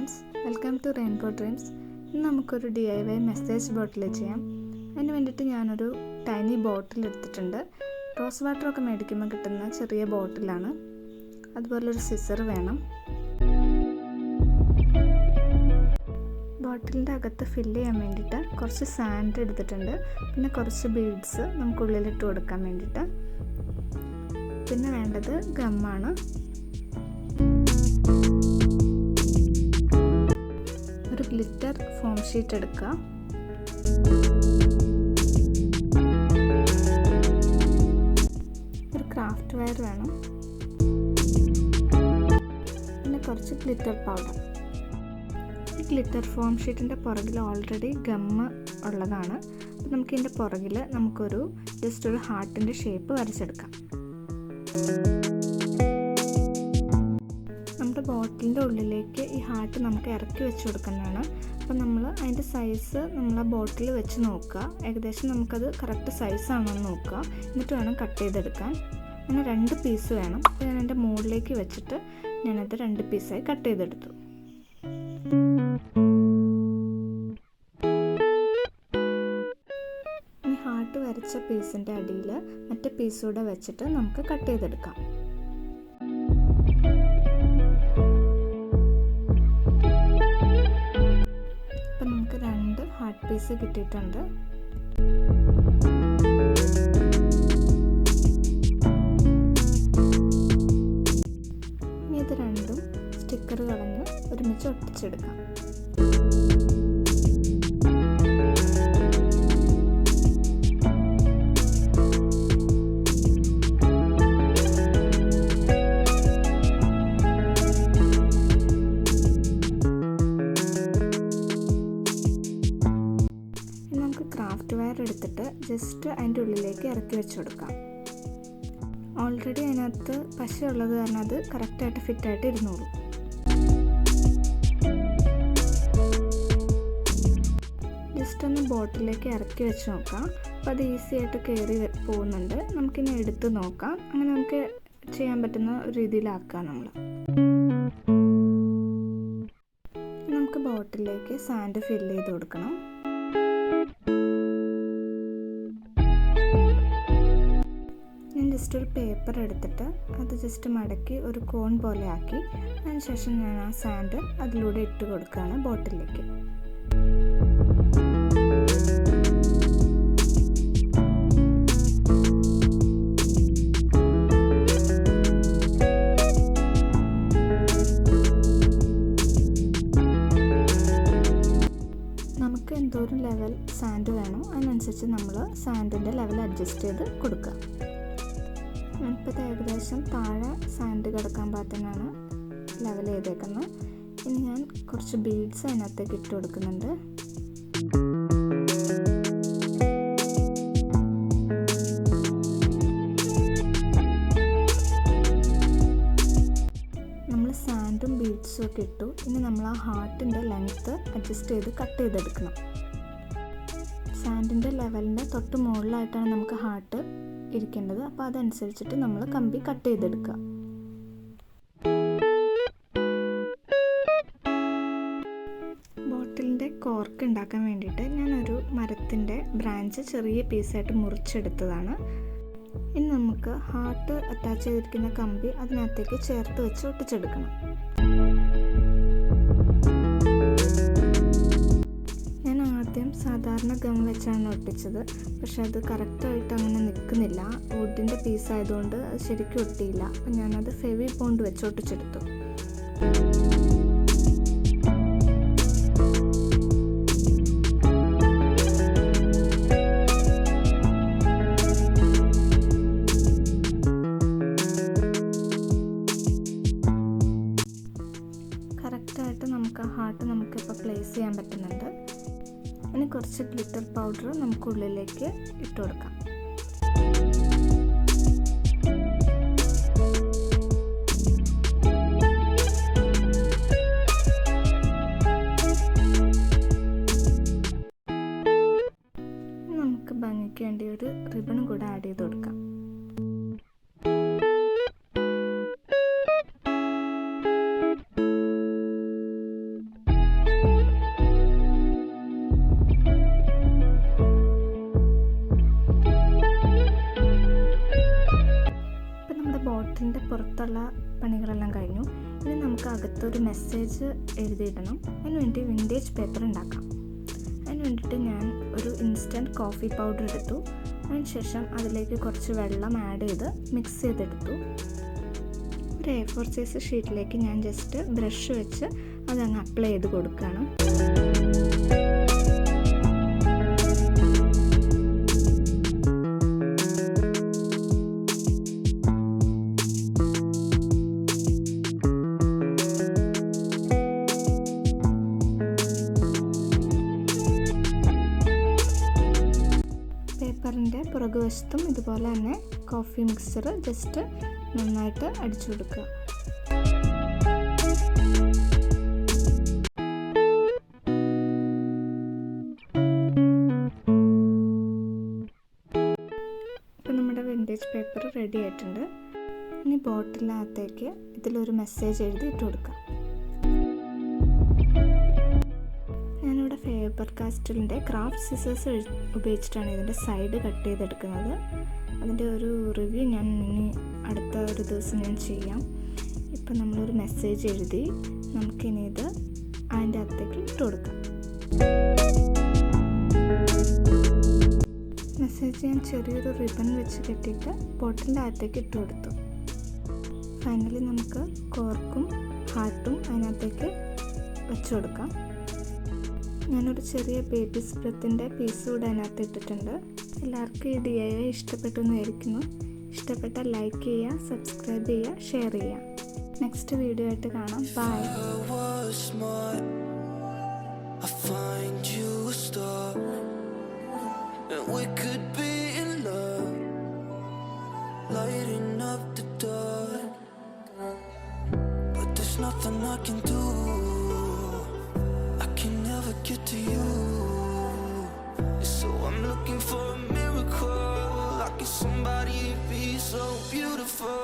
Friends, welcome to rainbow dreams. ഇന്ന് നമുക്കൊരു DIY message ബോട്ടിൽ ചെയ്യാം. അതിന് വേണ്ടിയിട്ട് ഞാനൊരു ടൈനി ബോട്ടിൽ എടുത്തിട്ടുണ്ട്. റോസ് വാട്ടറൊക്കെ മേടിക്കുമ്പോൾ കിട്ടുന്ന ചെറിയ ബോട്ടിലാണ്. അതുപോലെ ഒരു സിസർ വേണം. ബോട്ടിലിൻ്റെ അകത്ത് ഫില്ല് ചെയ്യാൻ വേണ്ടിയിട്ട് കുറച്ച് സാൻഡ് എടുത്തിട്ടുണ്ട്. പിന്നെ കുറച്ച് ബീഡ്സ് നമുക്കുള്ളിലിട്ട് കൊടുക്കാൻ വേണ്ടിയിട്ട്. പിന്നെ വേണ്ടത് ഗമ്മാണ്. ഒരു ഗ്ലിറ്റർ ഫോം ഷീറ്റ് എടുക്കുക. ഒരു ക്രാഫ്റ്റ് വയർ വേണം. പിന്നെ കുറച്ച് ഗ്ലിറ്റർ പൗഡർ. ഈ ഗ്ലിറ്റർ ഫോം ഷീറ്റിൻ്റെ പുറകിൽ ഓൾറെഡി ഗമ്മ് ഉള്ളതാണ്. അപ്പോൾ നമുക്കിതിൻ്റെ പുറകിൽ നമുക്കൊരു ജസ്റ്റ് ഒരു ഹാർട്ടിൻ്റെ ഷേപ്പ് വരച്ചെടുക്കാം. നമ്മുടെ ബോട്ടിലിൻ്റെ ഉള്ളിലേക്ക് ഈ ഹാർട്ട് നമുക്ക് ഇറക്കി വെച്ച് കൊടുക്കുന്നതാണ്. അപ്പോൾ നമ്മൾ അതിൻ്റെ സൈസ് നമ്മൾ ആ ബോട്ടിൽ വെച്ച് നോക്കുക. ഏകദേശം നമുക്കത് കറക്റ്റ് സൈസാണോ എന്ന് നോക്കുക. എന്നിട്ട് വേണം കട്ട് ചെയ്തെടുക്കാൻ. അങ്ങനെ 2 പീസ് വേണം. അപ്പോൾ ഞാൻ എൻ്റെ മുകളിലേക്ക് വെച്ചിട്ട് ഞാനത് 2 പീസായി കട്ട് ചെയ്തെടുത്തു. ഈ ഹാർട്ട് വരച്ച പീസിൻ്റെ അടിയിൽ മറ്റേ പീസൂടെ വെച്ചിട്ട് നമുക്ക് കട്ട് ചെയ്തെടുക്കാം. അപ്പം നമുക്ക് 2 ഹാർട്ട് പീസ് കിട്ടിയിട്ടുണ്ട്. ഇനി ഇത് രണ്ടും സ്റ്റിക്കർ കളഞ്ഞ് ഒരുമിച്ച് ഒട്ടിച്ചെടുക്കാം. ക്രാഫ്റ്റ് വയർ എടുത്തിട്ട് ജസ്റ്റ് അതിൻ്റെ ഉള്ളിലേക്ക് ഇറക്കി വെച്ച് കൊടുക്കാം. ഓൾറെഡി അതിനകത്ത് പശയുള്ളത് കാരണം അത് കറക്റ്റായിട്ട് ഫിറ്റായിട്ട് ഇരുന്നോളൂ. ജസ്റ്റ് ഒന്ന് ബോട്ടിലേക്ക് ഇറക്കി വെച്ച് നോക്കാം. അപ്പോൾ അത് ഈസി ആയിട്ട് കയറി പോകുന്നുണ്ട്. നമുക്കിനി എടുത്ത് നോക്കാം. അങ്ങനെ നമുക്ക് ചെയ്യാൻ പറ്റുന്ന രീതിയിലാക്കാം. നമുക്ക് ബോട്ടിലേക്ക് സാൻഡ് ഫില്ല് ചെയ്ത് കൊടുക്കണം. ഞാൻ ജസ്റ്റ് ഒരു പേപ്പർ എടുത്തിട്ട് അത് ജസ്റ്റ് മടക്കി ഒരു കോൺ പോലെ ആക്കി അതിനുശേഷം ഞാൻ ആ സാൻഡ് അതിലൂടെ ഇട്ട് കൊടുക്കുകയാണ് ബോട്ടിലേക്ക്. നമുക്ക് എന്തോരം ലെവൽ സാൻഡ് വേണോ അതിനനുസരിച്ച് നമ്മൾ സാൻഡിൻ്റെ ലെവൽ അഡ്ജസ്റ്റ് ചെയ്ത് കൊടുക്കുക. ഞാനിപ്പോൾ ഏകദേശം താഴെ സാൻഡ് കിടക്കാൻ പാകത്തിനാണ് ലെവൽ ചെയ്തേക്കുന്നത്. ഇനി ഞാൻ കുറച്ച് ബീഡ്സ് അതിനകത്തേക്ക് ഇട്ട് കൊടുക്കുന്നുണ്ട്. നമ്മൾ സാൻഡും ബീഡ്സും ഒക്കെ ഇട്ടു. ഇനി നമ്മൾ ആ ഹാർട്ടിൻ്റെ ലെങ്ത്ത് അഡ്ജസ്റ്റ് ചെയ്ത് കട്ട് ചെയ്തെടുക്കണം. സാൻഡിൻ്റെ ലെവലിൻ്റെ തൊട്ട് മുകളിലായിട്ടാണ് നമുക്ക് ഹാർട്ട് ഇരിക്കേണ്ടത്. അപ്പോൾ അതനുസരിച്ചിട്ട് നമ്മൾ കമ്പി കട്ട് ചെയ്തെടുക്കുക. ബോട്ടിലിൻ്റെ കോർക്ക് ഉണ്ടാക്കാൻ വേണ്ടിയിട്ട് ഞാനൊരു മരത്തിൻ്റെ ബ്രാഞ്ച് ചെറിയ പീസായിട്ട് മുറിച്ചെടുത്തതാണ്. ഇനി നമുക്ക് ഹാർട്ട് അറ്റാച്ച് ചെയ്തിരിക്കുന്ന കമ്പി അതിനകത്തേക്ക് ചേർത്ത് വെച്ച് ഒട്ടിച്ചെടുക്കണം. ഞാൻ ആദ്യം സാധാരണ ഗം വെച്ചാണ് ഒട്ടിച്ചത്. പക്ഷെ അത് കറക്റ്റായിട്ട് അങ്ങനെ നിൽക്കുന്നില്ല. വുഡിൻ്റെ പീസ് ആയതുകൊണ്ട് അത് ശരിക്കും ഒട്ടിയില്ല. അപ്പം ഞാനത് ഫെവി ബോണ്ട് വെച്ച് ഒട്ടിച്ചെടുത്തു. കറക്റ്റായിട്ട് നമുക്ക് ആ ഹാർട്ട് നമുക്കിപ്പോൾ പ്ലേസ് ചെയ്യാൻ പറ്റുന്നുണ്ട്. ഇനി കുറച്ച് ഗ്ലിറ്റർ പൗഡർ നമുക്കുള്ളിലേക്ക് ഇട്ട് കൊടുക്കാം. നമുക്ക് ഭംഗിക്ക് വേണ്ടി ഒരു റിബണും കൂടെ ആഡ് ചെയ്ത് കൊടുക്കാം. ബോട്ടിലിൻ്റെ പുറത്തുള്ള പണികളെല്ലാം കഴിഞ്ഞു. ഇനി നമുക്ക് അകത്തൊരു മെസ്സേജ് എഴുതിയിടണം. അതിന് വേണ്ടി വിൻറ്റേജ് പേപ്പർ ഉണ്ടാക്കാം. അതിന് വേണ്ടിയിട്ട് ഞാൻ ഒരു ഇൻസ്റ്റൻറ്റ് കോഫി പൗഡർ എടുത്തു. അതിനുശേഷം അതിലേക്ക് കുറച്ച് വെള്ളം ആഡ് ചെയ്ത് മിക്സ് ചെയ്തെടുത്തു. ഒരു A4 സൈസ് ഷീറ്റിലേക്ക് ഞാൻ ജസ്റ്റ് ബ്രഷ് വെച്ച് അതങ്ങ് അപ്ലൈ ചെയ്ത് കൊടുക്കുകയാണ്. പേപ്പറിൻ്റെ പുറകുവശത്തും ഇതുപോലെ തന്നെ കോഫി മിക്സ്ചർ ജസ്റ്റ് നന്നായിട്ട് അടിച്ചു കൊടുക്കുക. ഇപ്പം നമ്മുടെ വിൻറ്റേജ് പേപ്പർ റെഡി ആയിട്ടുണ്ട്. ഇനി ബോട്ടിലിനകത്തേക്ക് ഇതിലൊരു മെസ്സേജ് എഴുതി ഇട്ട് കൊടുക്കാം. ഞാനിവിടെ ഫേബർ കാസ്റ്റലിൻ്റെ ക്രാഫ്റ്റ് സിസേഴ്സ് ഉപയോഗിച്ചിട്ടാണ് ഇതിൻ്റെ സൈഡ് കട്ട് ചെയ്തെടുക്കുന്നത്. അതിൻ്റെ ഒരു റിവ്യൂ ഞാൻ ഇനി അടുത്ത ഒരു ദിവസം ഞാൻ ചെയ്യാം. ഇപ്പം നമ്മളൊരു മെസ്സേജ് എഴുതി നമുക്കിനി ഇത് അതിൻ്റെ അകത്തേക്ക് ഇട്ട് കൊടുക്കാം. മെസ്സേജ് ഞാൻ ചെറിയൊരു റിബൺ വെച്ച് കെട്ടിയിട്ട് ബോട്ടിലിൻ്റെ അകത്തേക്ക് ഇട്ട് കൊടുത്തു. ഫൈനലി നമുക്ക് കോർക്കും ഹാർട്ടും അതിനകത്തേക്ക് വെച്ച് കൊടുക്കാം. ഞാനൊരു ചെറിയ ബേബി സ്പ്രെത്തിൻ്റെ പീസ് കൂടെ അതിനകത്ത് ഇട്ടിട്ടുണ്ട്. എല്ലാവർക്കും ഈ DIY ഇഷ്ടപ്പെട്ടു എന്ന് വിചാരിക്കുന്നു. ഇഷ്ടപ്പെട്ടാൽ ലൈക്ക് ചെയ്യുക, സബ്സ്ക്രൈബ് ചെയ്യുക, ഷെയർ ചെയ്യുക. നെക്സ്റ്റ് വീഡിയോ ആയിട്ട് കാണാം. By. Get to you, so I'm looking for a miracle. Like if somebody be so beautiful.